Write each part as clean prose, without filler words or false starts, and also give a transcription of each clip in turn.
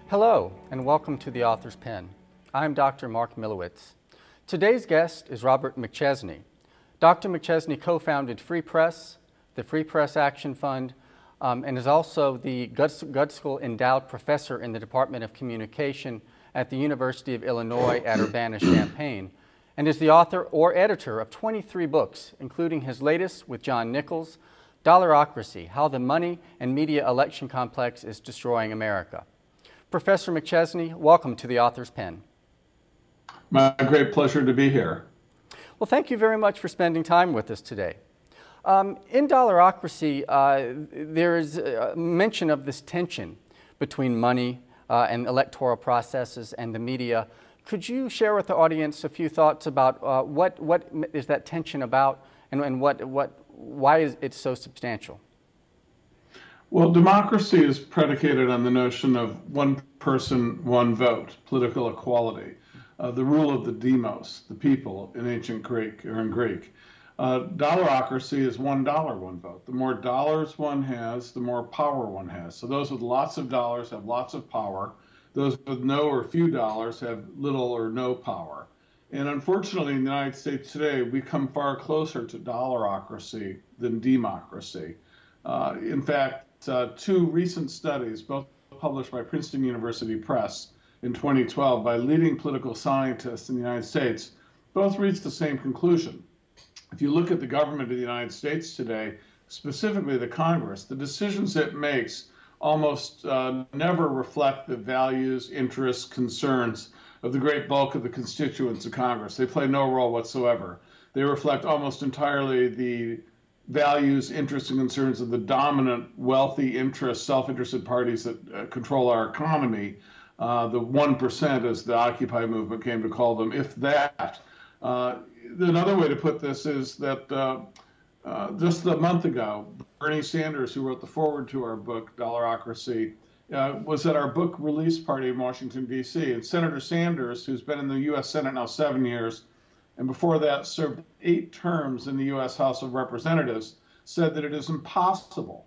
Hello, and welcome to the Author's Pen. I'm Dr. Mark Milewicz. Today's guest is Robert McChesney. Dr. McChesney co-founded Free Press, the Free Press Action Fund, and is also the Gutskill Endowed Professor in the Department of Communication at the University of Illinois at Urbana-Champaign, and is the author or editor of 23 books, including his latest with John Nichols, Dollarocracy: How the Money and Media Election Complex is Destroying America. Professor McChesney, welcome to the Author's Pen. My great pleasure to be here. Well, thank you very much for spending time with us today. In Dollarocracy, there is a mention of this tension between money and electoral processes and the media. Could you share with the audience a few thoughts about what is that tension about, and why is it so substantial? Well, democracy is predicated on the notion of one person, one vote, political equality, the rule of the demos, the people in ancient Greek or in Greek. Dollarocracy is $1, one vote. The more dollars one has, the more power one has. So those with lots of dollars have lots of power. Those with no or few dollars have little or no power. And unfortunately, in the United States today, we come far closer to dollarocracy than democracy. In fact, two recent studies, both published by Princeton University Press in 2012 by leading political scientists in the United States, both reached the same conclusion. If you look at the government of the United States today, specifically the Congress, the decisions it makes almost never reflect the values, interests, concerns of the great bulk of the constituents of Congress. They play no role whatsoever. They reflect almost entirely the values, interests, and concerns of the dominant, wealthy interests, self-interested parties that control our economy, the 1%, as the Occupy movement came to call them, if that. Another way to put this is that just a month ago, Bernie Sanders, who wrote the foreword to our book, Dollarocracy, was at our book release party in Washington, D.C. And Senator Sanders, who's been in the U.S. Senate now 7 years, and before that served 8 terms in the U.S. House of Representatives, said that it is impossible,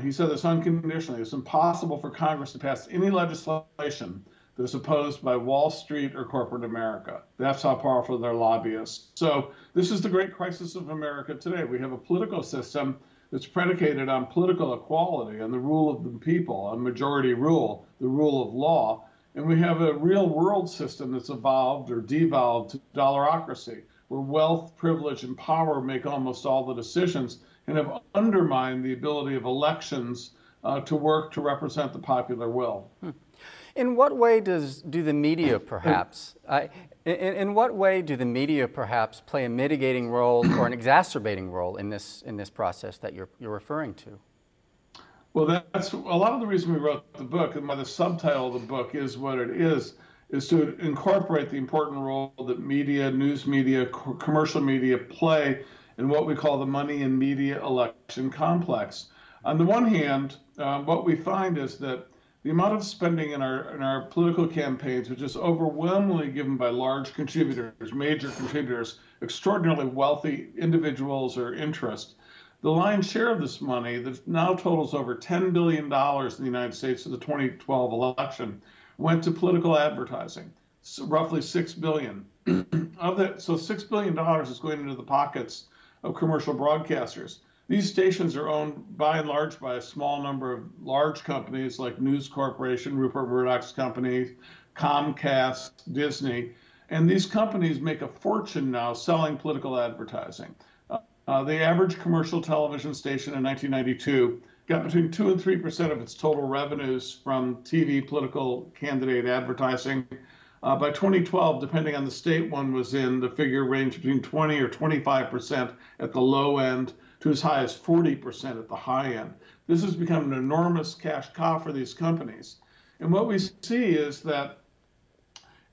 he said this unconditionally, it's impossible for Congress to pass any legislation that is opposed by Wall Street or corporate America. That's how powerful their lobbyists. So this is the great crisis of America today. We have a political system that's predicated on political equality, on the rule of the people, on majority rule, the rule of law. And we have a real world system that's evolved or devolved to dollarocracy, where wealth, privilege, and power make almost all the decisions and have undermined the ability of elections to work to represent the popular will. In what way do the media perhaps, in what way do the media perhaps play a mitigating role or an exacerbating role in this process that you're referring to? Well, that's a lot of the reason we wrote the book, and why the subtitle of the book is what it is to incorporate the important role that media, news media, commercial media play in what we call the money and media election complex. On the one hand, what we find is that the amount of spending in our political campaigns, which is overwhelmingly given by large contributors, major contributors, extraordinarily wealthy individuals or interests, the lion's share of this money that now totals over $10 billion in the United States for the 2012 election went to political advertising, so roughly $6 billion. Of that, so $6 billion is going into the pockets of commercial broadcasters. These stations are owned by and large by a small number of large companies like News Corporation, Rupert Murdoch's company, Comcast, Disney, and these companies make a fortune now selling political advertising. The average commercial television station in 1992 got between 2 and 3% of its total revenues from TV political candidate advertising. By 2012, depending on the state one was in, the figure ranged between 20 or 25% at the low end to as high as 40% at the high end. This has become an enormous cash cow for these companies. And what we see is that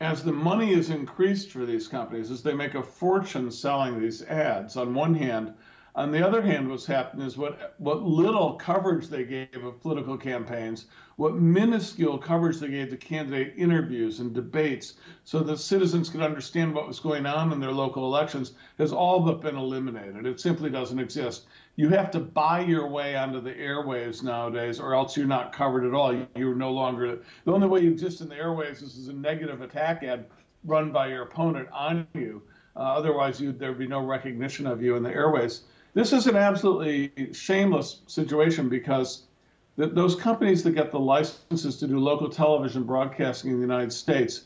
as the money is increased for these companies, as they make a fortune selling these ads, on one hand, On the other hand, what's happened is what little coverage they gave of political campaigns, what minuscule coverage they gave to candidate interviews and debates so that citizens could understand what was going on in their local elections, has all but been eliminated. It simply doesn't exist. You have to buy your way onto the airwaves nowadays, or else you're not covered at all. You're no longer, the only way you exist in the airwaves is a negative attack ad run by your opponent on you. Otherwise, there'd be no recognition of you in the airways. This is an absolutely shameless situation because those companies that get the licenses to do local television broadcasting in the United States,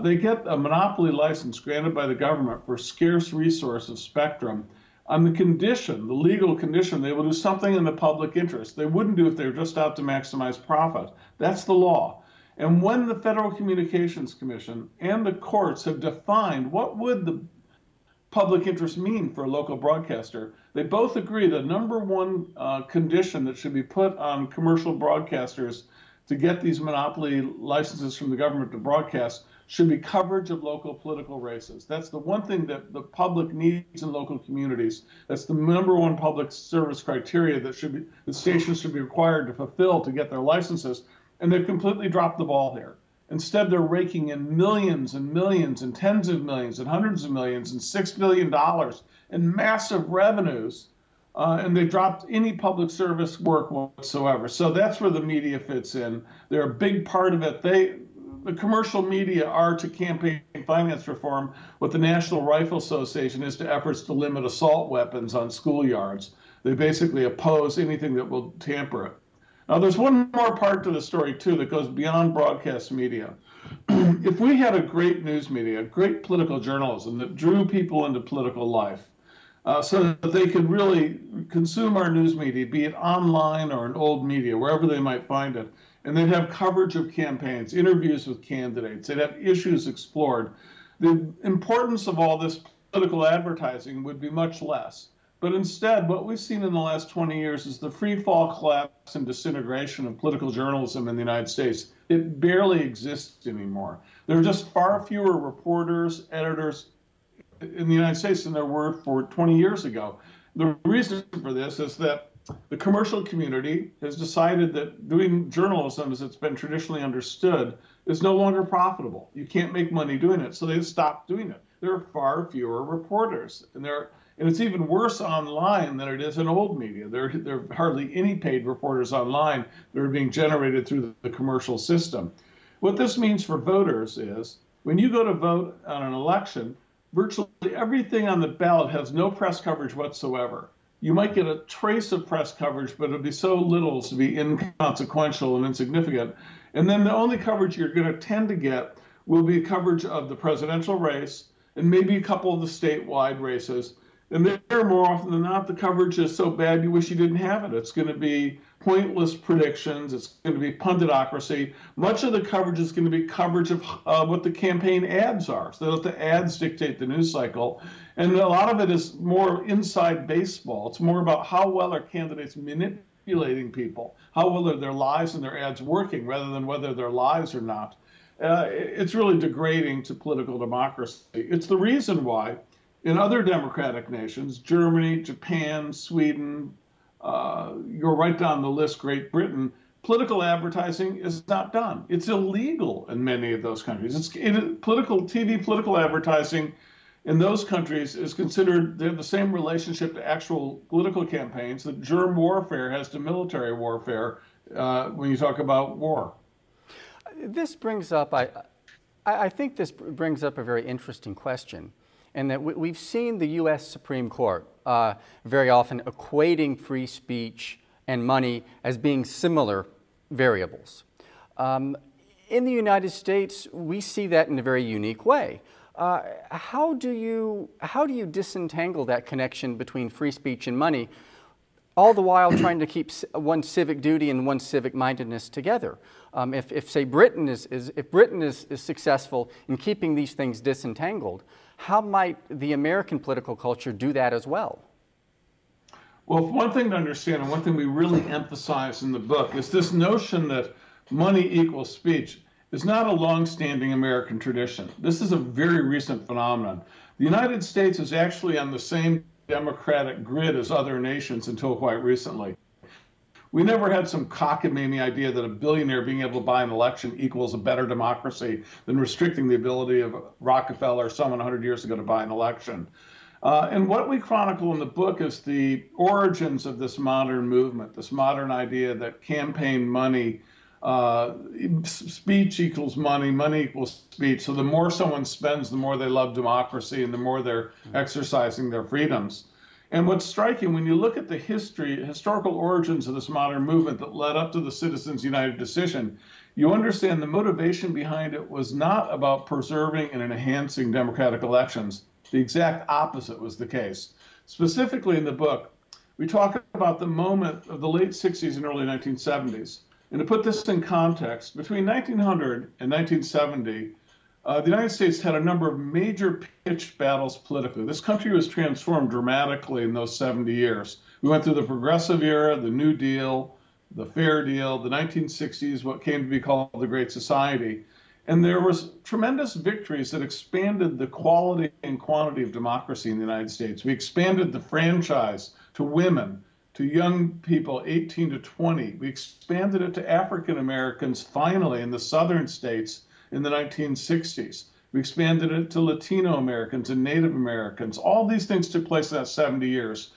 they get a monopoly license granted by the government for scarce resource of spectrum on the condition, the legal condition, they will do something in the public interest. They wouldn't do if they were just out to maximize profit. That's the law. And when the Federal Communications Commission and the courts have defined what would the public interest mean for a local broadcaster, they both agree the number one condition that should be put on commercial broadcasters to get these monopoly licenses from the government to broadcast should be coverage of local political races. That's the one thing that the public needs in local communities. That's the number one public service criteria that stations should be required to fulfill to get their licenses. And they've completely dropped the ball here. Instead, they're raking in millions and millions and tens of millions and hundreds of millions and $6 billion in massive revenues. And they dropped any public service work whatsoever. So that's where the media fits in. They're a big part of it. The commercial media are to campaign finance reform what the National Rifle Association is to efforts to limit assault weapons on schoolyards. They basically oppose anything that will tamper it. Now, there's one more part to the story, too, that goes beyond broadcast media. If we had a great news media, great political journalism that drew people into political life so that they could really consume our news media, be it online or in old media, wherever they might find it, and they'd have coverage of campaigns, interviews with candidates, they'd have issues explored, the importance of all this political advertising would be much less. But instead, what we've seen in the last 20 years is the free fall, collapse, and disintegration of political journalism in the United States. It barely exists anymore. There are just far fewer reporters, editors in the United States than there were for 20 years ago. The reason for this is that the commercial community has decided that doing journalism as it's been traditionally understood is no longer profitable. You can't make money doing it, so they've stopped doing it. There are far fewer reporters, and it's even worse online than it is in old media. There are hardly any paid reporters online that are being generated through the commercial system. What this means for voters is when you go to vote on an election, virtually everything on the ballot has no press coverage whatsoever. You might get a trace of press coverage, but it'll be so little as to be inconsequential and insignificant. And then the only coverage you're going to tend to get will be coverage of the presidential race and maybe a couple of the statewide races. And there, more often than not, the coverage is so bad you wish you didn't have it. It's going to be pointless predictions. It's going to be punditocracy. Much of the coverage is going to be coverage of what the campaign ads are, so that the ads dictate the news cycle. And a lot of it is more inside baseball. It's more about how well are candidates manipulating people, how well are their lies and their ads working, rather than whether they're lies or not. It's really degrading to political democracy. It's the reason why in other democratic nations, Germany, Japan, Sweden, you're right down the list, Great Britain, political advertising is not done. It's illegal in many of those countries. Political advertising in those countries is considered, they have the same relationship to actual political campaigns that germ warfare has to military warfare when you talk about war. This brings up, I think this brings up a very interesting question. And that we've seen the U.S. Supreme Court very often equating free speech and money as being similar variables. In the United States, we see that in a very unique way. How do you disentangle that connection between free speech and money, all the while trying to keep one's civic duty and one's civic mindedness together? If say Britain is successful in keeping these things disentangled, how might the American political culture do that as well? Well, one thing to understand, and one thing we really emphasize in the book, is this notion that money equals speech is not a long-standing American tradition. This is a very recent phenomenon. The United States is actually on the same democratic grid as other nations until quite recently. We never had some cockamamie idea that a billionaire being able to buy an election equals a better democracy than restricting the ability of Rockefeller or someone 100 years ago to buy an election. And what we chronicle in the book is the origins of this modern movement, this modern idea that campaign money, speech equals money, money equals speech. So the more someone spends, the more they love democracy and the more they're exercising their freedoms. And what's striking when you look at the historical origins of this modern movement that led up to the Citizens United decision, you understand the motivation behind it was not about preserving and enhancing democratic elections. The exact opposite was the case. Specifically in the book, we talk about the moment of the late 60s and early 1970s. And to put this in context, between 1900 and 1970, the United States had a number of major pitched battles politically. This country was transformed dramatically in those 70 years. We went through the Progressive Era, the New Deal, the Fair Deal, the 1960s, what came to be called the Great Society. And there was tremendous victories that expanded the quality and quantity of democracy in the United States. We expanded the franchise to women, to young people 18 to 20. We expanded it to African Americans finally in the southern states in the 1960s. We expanded it to Latino Americans and Native Americans. All these things took place in that 70 years.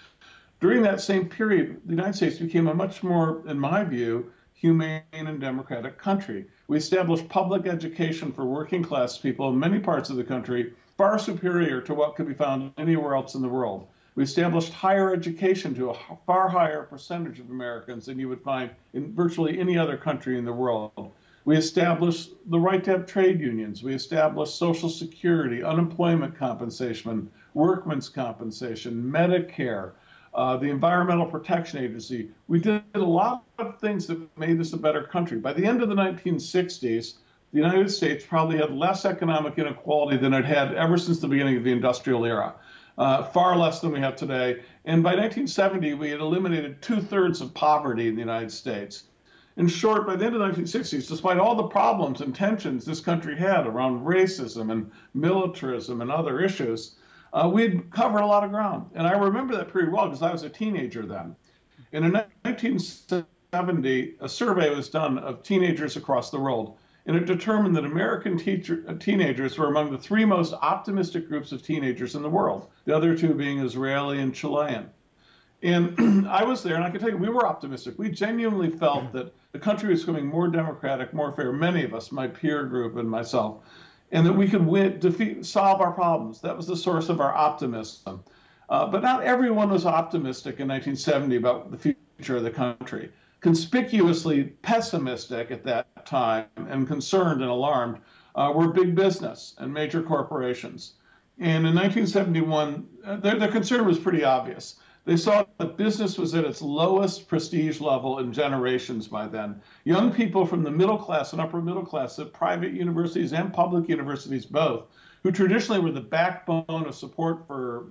During that same period, the United States became a much more, in my view, humane and democratic country. We established public education for working class people in many parts of the country, far superior to what could be found anywhere else in the world. We established higher education to a far higher percentage of Americans than you would find in virtually any other country in the world. We established the right to have trade unions. We established Social Security, unemployment compensation, workman's compensation, Medicare, the Environmental Protection Agency. We did a lot of things that made this a better country. By the end of the 1960s, the United States probably had less economic inequality than it had ever since the beginning of the industrial era, far less than we have today. And by 1970, we had eliminated 2/3 of poverty in the United States. In short, by the end of the 1960s, despite all the problems and tensions this country had around racism and militarism and other issues, we'd covered a lot of ground. And I remember that period well because I was a teenager then. And in 1970, a survey was done of teenagers across the world, and it determined that American teenagers were among the 3 most optimistic groups of teenagers in the world, the other 2 being Israeli and Chilean. And I was there, and I can tell you, we were optimistic. We genuinely felt that the country was becoming more democratic, more fair, many of us, my peer group and myself, and that we could solve our problems. That was the source of our optimism. But not everyone was optimistic in 1970 about the future of the country. Conspicuously pessimistic at that time and concerned and alarmed were big business and major corporations. And in 1971, their concern was pretty obvious. They saw that business was at its lowest prestige level in generations by then. Young people from the middle class and upper middle class at private universities and public universities both, who traditionally were the backbone of support for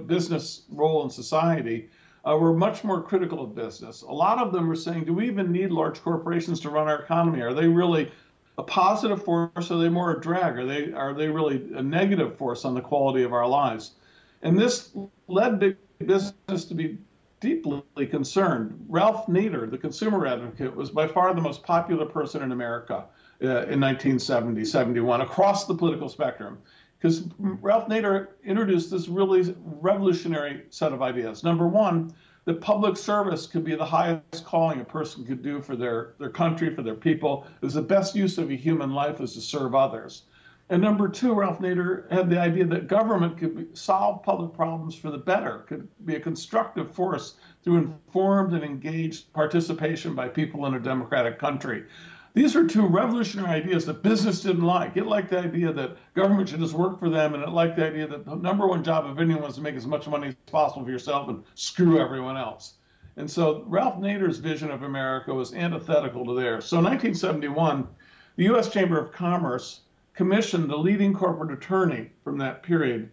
business role in society, were much more critical of business. A lot of them were saying, do we even need large corporations to run our economy? Are they really a positive force? Or are they more a drag? Are they really a negative force on the quality of our lives? And this led big business to be deeply concerned. Ralph Nader, the consumer advocate, was by far the most popular person in America in 1970, 71, across the political spectrum. Because Ralph Nader introduced this really revolutionary set of ideas. Number one, that public service could be the highest calling a person could do for their country, for their people. It was the best use of a human life is to serve others. And number two, Ralph Nader had the idea that government could solve public problems for the better, could be a constructive force through informed and engaged participation by people in a democratic country. These are 2 revolutionary ideas that business didn't like. It liked the idea that government should just work for them, and it liked the idea that the number 1 job of anyone was to make as much money as possible for yourself and screw everyone else. And so Ralph Nader's vision of America was antithetical to theirs. So in 1971, the U.S. Chamber of Commerce commissioned a leading corporate attorney from that period,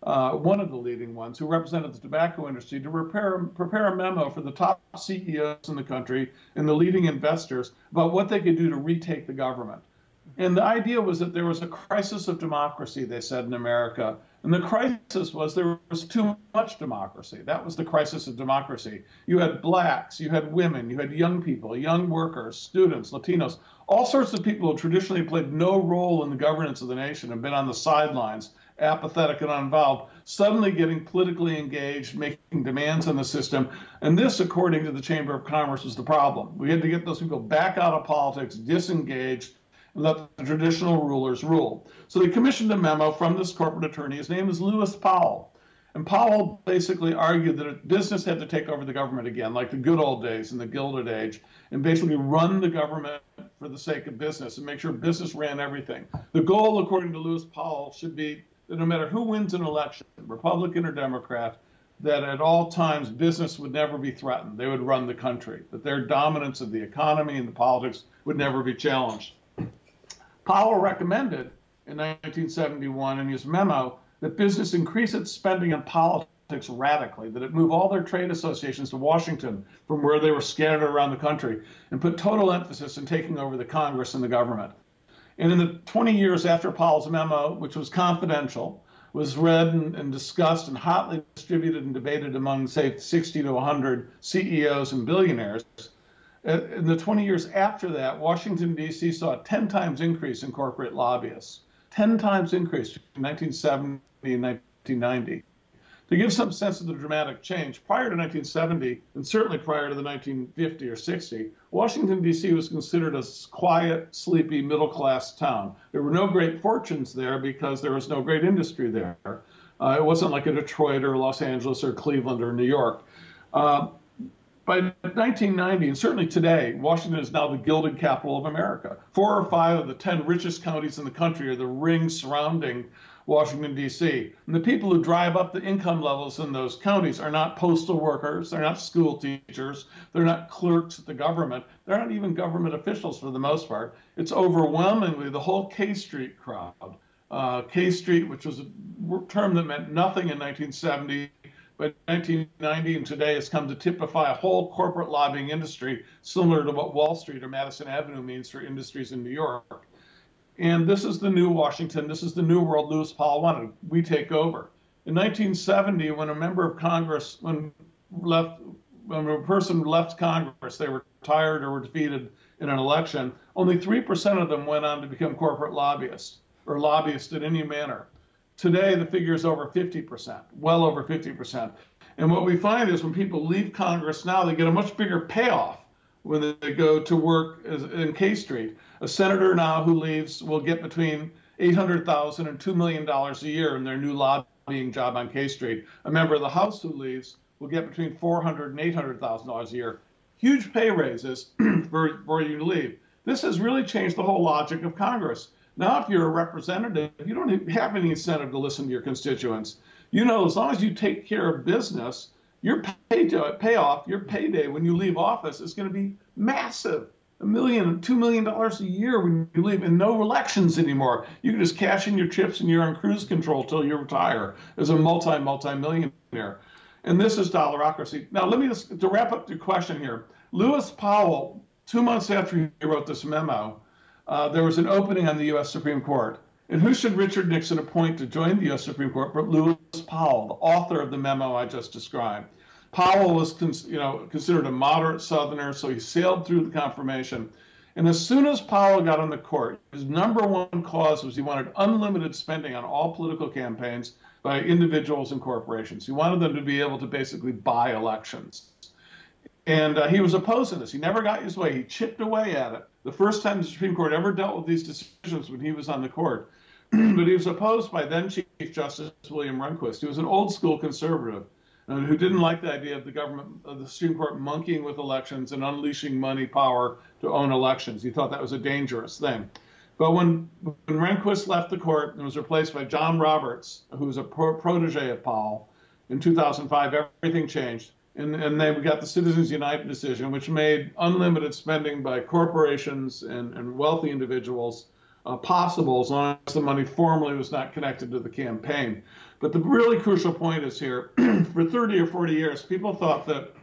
one of the leading ones, who represented the tobacco industry, to prepare a memo for the top CEOs in the country and the leading investors about what they could do to retake the government. And the idea was that there was a crisis of democracy, they said, in America. And the crisis was there was too much democracy. That was the crisis of democracy. You had blacks, you had women, you had young people, young workers, students, Latinos, all sorts of people who traditionally played no role in the governance of the nation and been on the sidelines, apathetic and uninvolved, suddenly getting politically engaged, making demands on the system. And this, according to the Chamber of Commerce, was the problem. We had to get those people back out of politics, disengaged, and let the traditional rulers rule. So they commissioned a memo from this corporate attorney. His name is Lewis Powell. And Powell basically argued that business had to take over the government again, like the good old days in the Gilded Age, and basically run the government for the sake of business and make sure business ran everything. The goal, according to Lewis Powell, should be that no matter who wins an election, Republican or Democrat, that at all times business would never be threatened. They would run the country, that their dominance of the economy and the politics would never be challenged. Powell recommended in 1971 in his memo that business increase its spending on politics radically, that it move all their trade associations to Washington from where they were scattered around the country, and put total emphasis in taking over the Congress and the government. And in the 20 years after Powell's memo, which was confidential, was read and discussed and hotly distributed and debated among, say, 60 to 100 CEOs and billionaires, in the 20 years after that, Washington, D.C. saw a 10 times increase in corporate lobbyists, 10 times increase between 1970 and 1990. To give some sense of the dramatic change, prior to 1970, and certainly prior to the 1950 or 60, Washington, D.C. was considered a quiet, sleepy, middle-class town. There were no great fortunes there because there was no great industry there. It wasn't like a Detroit or Los Angeles or Cleveland or New York. By 1990, and certainly today, Washington is now the gilded capital of America. 4 or 5 of the 10 richest counties in the country are the rings surrounding Washington, D.C. And the people who drive up the income levels in those counties are not postal workers, they're not school teachers, they're not clerks at the government, they're not even government officials for the most part. It's overwhelmingly the whole K Street crowd. K Street, which was a term that meant nothing in 1970, but 1990 and today has come to typify a whole corporate lobbying industry similar to what Wall Street or Madison Avenue means for industries in New York. And this is the new Washington. This is the new world Lewis Powell wanted. We take over. In 1970, when a member of Congress, when a person left Congress, they were retired or were defeated in an election, only 3% of them went on to become corporate lobbyists or lobbyists in any manner. Today, the figure is over 50%, well over 50%. And what we find is when people leave Congress now, they get a much bigger payoff when they go to work in K Street. A senator now who leaves will get between $800,000 and $2 million a year in their new lobbying job on K Street. A member of the House who leaves will get between $400,000 and $800,000 a year. Huge pay raises for you to leave. This has really changed the whole logic of Congress. Now, if you're a representative, you don't have any incentive to listen to your constituents. You know, as long as you take care of business, your payoff, your payday when you leave office is going to be massive. $1 million, $2 million a year when you leave, and no elections anymore. You can just cash in your chips and you're on cruise control till you retire as a multi-millionaire. And this is Dollarocracy. Now, let me just, to wrap up the question here, Lewis Powell, 2 months after he wrote this memo, there was an opening on the U.S. Supreme Court. And who should Richard Nixon appoint to join the U.S. Supreme Court but Lewis Powell, the author of the memo I just described? Powell was considered a moderate Southerner, so he sailed through the confirmation. And as soon as Powell got on the court, his number one cause was he wanted unlimited spending on all political campaigns by individuals and corporations. He wanted them to be able to basically buy elections. And he was opposed to this. He never got his way. He chipped away at it. The first time the Supreme Court ever dealt with these decisions when he was on the court. But he was opposed by then Chief Justice William Rehnquist. He was an old school conservative who didn't like the idea of the government, of the Supreme Court monkeying with elections and unleashing money power to own elections. He thought that was a dangerous thing. But when Rehnquist left the court and was replaced by John Roberts, who was a protege of Powell, in 2005, everything changed. And then we got the Citizens United decision, which made unlimited spending by corporations and wealthy individuals possible as long as the money formally was not connected to the campaign. But the really crucial point is here, for 30 or 40 years, people thought that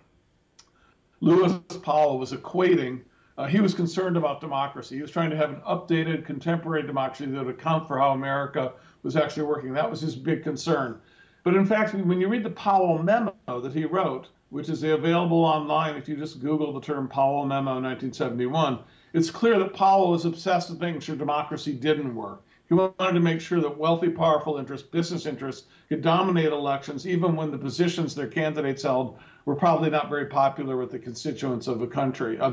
Lewis Powell was equating He was concerned about democracy. He was trying to have an updated, contemporary democracy that would account for how America was actually working. That was his big concern. But in fact, when you read the Powell memo that he wrote, which is available online if you just Google the term Powell memo 1971, it's clear that Powell was obsessed with making sure democracy didn't work. He wanted to make sure that wealthy, powerful interests, business interests, could dominate elections, even when the positions their candidates held were probably not very popular with the constituents of the country or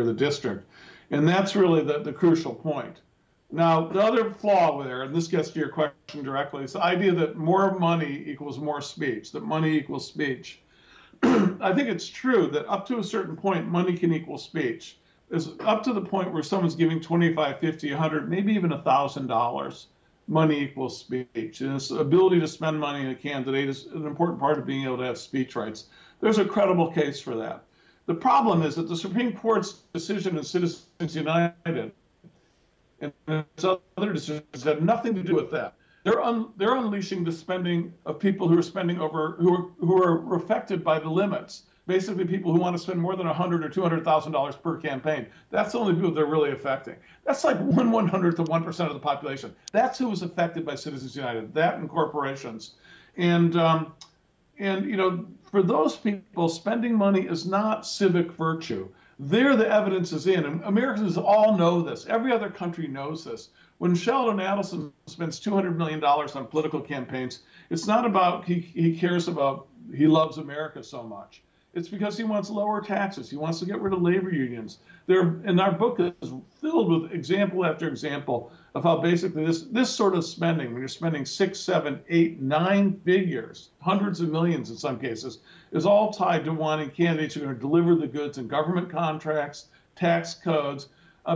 the district. And that's really the crucial point. Now, the other flaw there, and this gets to your question directly, is the idea that more money equals more speech, that money equals speech. I think it's true that up to a certain point, money can equal speech. It's up to the point where someone's giving 25, 50, 100, maybe even $1,000, money equals speech. And its ability to spend money on a candidate is an important part of being able to have speech rights. There's a credible case for that. The problem is that the Supreme Court's decision in Citizens United and its other decisions have nothing to do with that. They're unleashing the spending of people who are spending over, who are affected by the limits. Basically, people who want to spend more than $100,000 or $200,000 per campaign. That's the only people they're really affecting. That's like 1/100th of 1% of the population. That's who was affected by Citizens United. That and corporations, and you know, for those people, spending money is not civic virtue. There, the evidence is in, and Americans all know this. Every other country knows this. When Sheldon Adelson spends $200 million on political campaigns, it's not about he cares about, he loves America so much. It's because he wants lower taxes. He wants to get rid of labor unions. And our book is filled with example after example of how basically this sort of spending, when you're spending 6, 7, 8, 9 figures, hundreds of millions in some cases, is all tied to wanting candidates who are going to deliver the goods in government contracts, tax codes,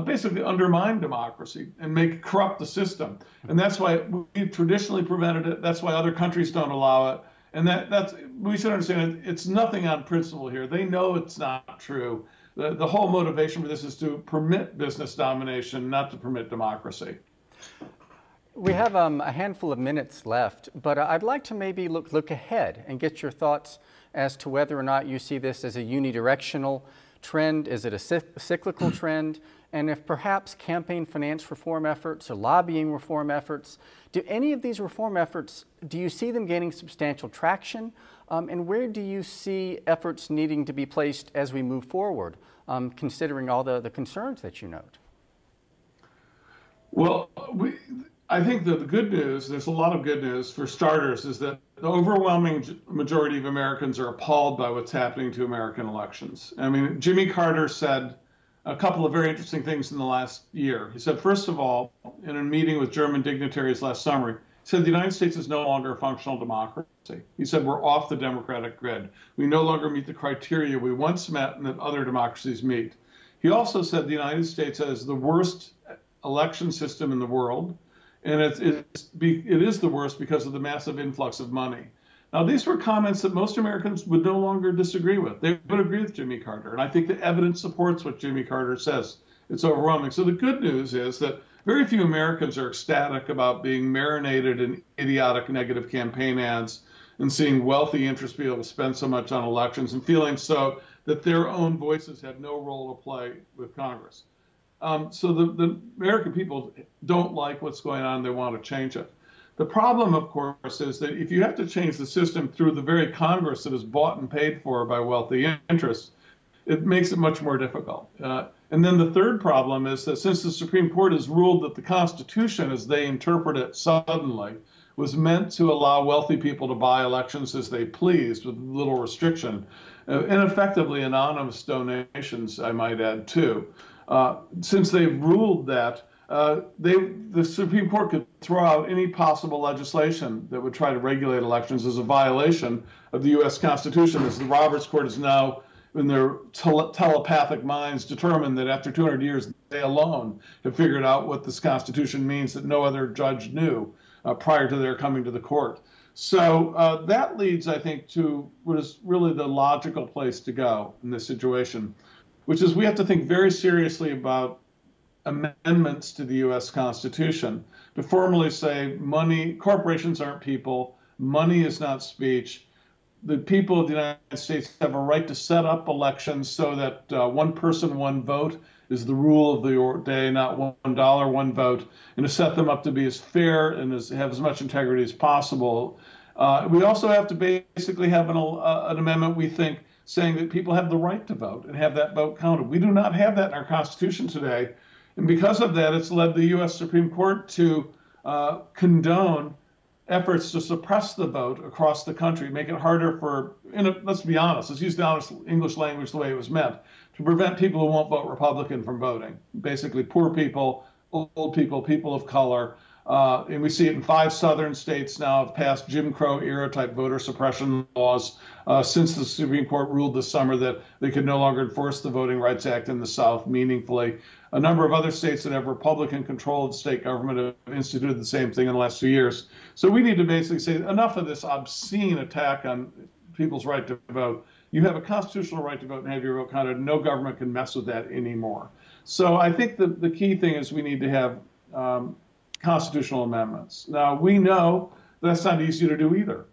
basically undermine democracy and corrupt the system. And that's why we've traditionally prevented it. That's why other countries don't allow it. And we should understand it's nothing on principle here. They know it's not true. The whole motivation for this is to permit business domination, not to permit democracy. We have a handful of minutes left, but I'd like to maybe look ahead and get your thoughts as to whether or not you see this as a unidirectional trend. Is it a cyclical trend? And if perhaps campaign finance reform efforts or lobbying reform efforts, do any of these reform efforts, do you see them gaining substantial traction? And where do you see efforts needing to be placed as we move forward, considering all the concerns that you note? Well, I think that the good news, there's a lot of good news for starters, is that the overwhelming majority of Americans are appalled by what's happening to American elections. I mean, Jimmy Carter said a couple of very interesting things in the last year. He said, first of all, in a meeting with German dignitaries last summer, he said the United States is no longer a functional democracy. He said we're off the democratic grid. We no longer meet the criteria we once met and that other democracies meet. He also said the United States has the worst election system in the world, and it is the worst because of the massive influx of money. Now, these were comments that most Americans would no longer disagree with. They would agree with Jimmy Carter, and I think the evidence supports what Jimmy Carter says. It's overwhelming. So the good news is that very few Americans are ecstatic about being marinated in idiotic negative campaign ads and seeing wealthy interests be able to spend so much on elections and feeling so that their own voices have no role to play with Congress. So the American people don't like what's going on. They want to change it. The problem, of course, is that if you have to change the system through the very Congress that is bought and paid for by wealthy interests, it makes it much more difficult. And then the third problem is that since the Supreme Court has ruled that the Constitution, as they interpret it suddenly, was meant to allow wealthy people to buy elections as they pleased with little restriction, and effectively anonymous donations, I might add, too. Since they've ruled that, the Supreme Court could throw out any possible legislation that would try to regulate elections as a violation of the U.S. Constitution, as the Roberts Court is now, in their telepathic minds, determined that after 200 years, they alone have figured out what this Constitution means that no other judge knew prior to their coming to the court. So that leads, I think, to what is really the logical place to go in this situation, which is we have to think very seriously about amendments to the U.S. Constitution to formally say corporations aren't people, money is not speech. the people of the United States have a right to set up elections so that one person, one vote is the rule of the day, not $1, one vote, and to set them up to be as fair and have as much integrity as possible. We also have to basically have an amendment, we think, saying that people have the right to vote and have that vote counted. We do not have that in our Constitution today. And because of that, it's led the U.S. Supreme Court to condone efforts to suppress the vote across the country, make it harder for, let's be honest, let's use the honest English language the way it was meant, to prevent people who won't vote Republican from voting. Basically, poor people, old people, people of color. And we see it in 5 southern states now have passed Jim Crow era type voter suppression laws since the Supreme Court ruled this summer that they could no longer enforce the Voting Rights Act in the South meaningfully. A number of other states that have Republican control of the state government have instituted the same thing in the last 2 years. So we need to basically say enough of this obscene attack on people's right to vote. You have a constitutional right to vote and have your vote counted. No government can mess with that anymore. So I think the key thing is we need to have constitutional amendments. Now, we know that's not easy to do either.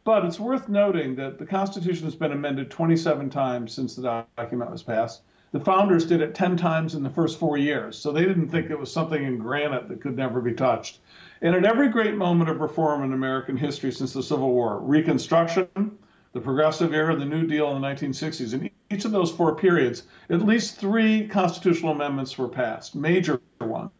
But it's worth noting that the Constitution has been amended 27 times since the document was passed. The founders did it 10 times in the first 4 years, so they didn't think it was something in granite that could never be touched. And at every great moment of reform in American history since the Civil War, Reconstruction, the Progressive Era, the New Deal in the 1960s, in each of those 4 periods, at least 3 constitutional amendments were passed, major ones,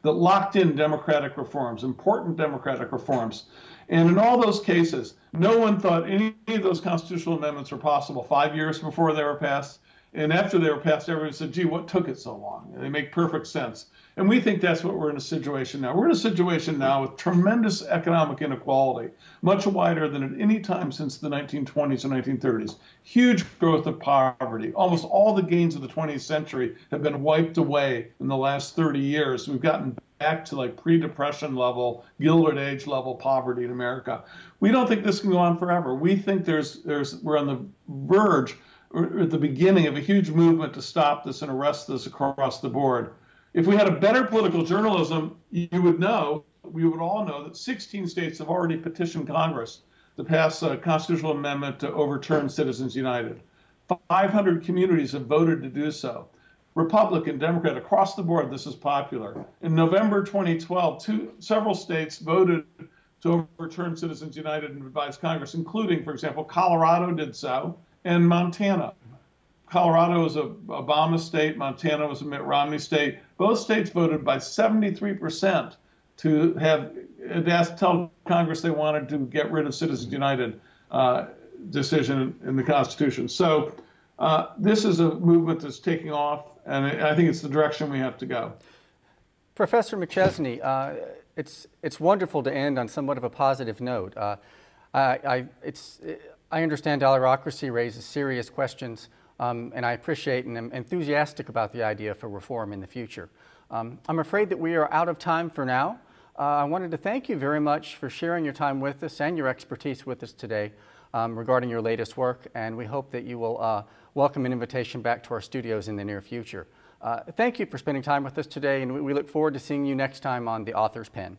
that locked in democratic reforms, important democratic reforms. And in all those cases, no one thought any of those constitutional amendments were possible 5 years before they were passed. And after they were passed, everyone said, gee, what took it so long? And they make perfect sense. And we think that's what we're in a situation now. We're in a situation now with tremendous economic inequality, much wider than at any time since the 1920s and 1930s. Huge growth of poverty. Almost all the gains of the 20th century have been wiped away in the last 30 years. We've gotten back to like pre-depression level, Gilded Age level poverty in America. We don't think this can go on forever. We think we're on the verge or at the beginning of a huge movement to stop this and arrest this across the board. If we had a better political journalism, we would all know that 16 states have already petitioned Congress to pass a constitutional amendment to overturn Citizens United. 500 communities have voted to do so. Republican, Democrat, across the board, this is popular. In November 2012, several states voted to overturn Citizens United and advise Congress, including, for example, Colorado did so, and Montana. Colorado was an Obama state, Montana was a Mitt Romney state. Both states voted by 73% to tell Congress they wanted to get rid of Citizens United decision in the Constitution. So this is a movement that's taking off, and I think it's the direction we have to go. Professor McChesney, it's wonderful to end on somewhat of a positive note. I understand Dollarocracy raises serious questions, and I appreciate and am enthusiastic about the idea for reform in the future. I'm afraid that we are out of time for now. I wanted to thank you very much for sharing your time with us and your expertise with us today regarding your latest work, and we hope that you will welcome an invitation back to our studios in the near future. Thank you for spending time with us today, and we look forward to seeing you next time on The Author's Pen.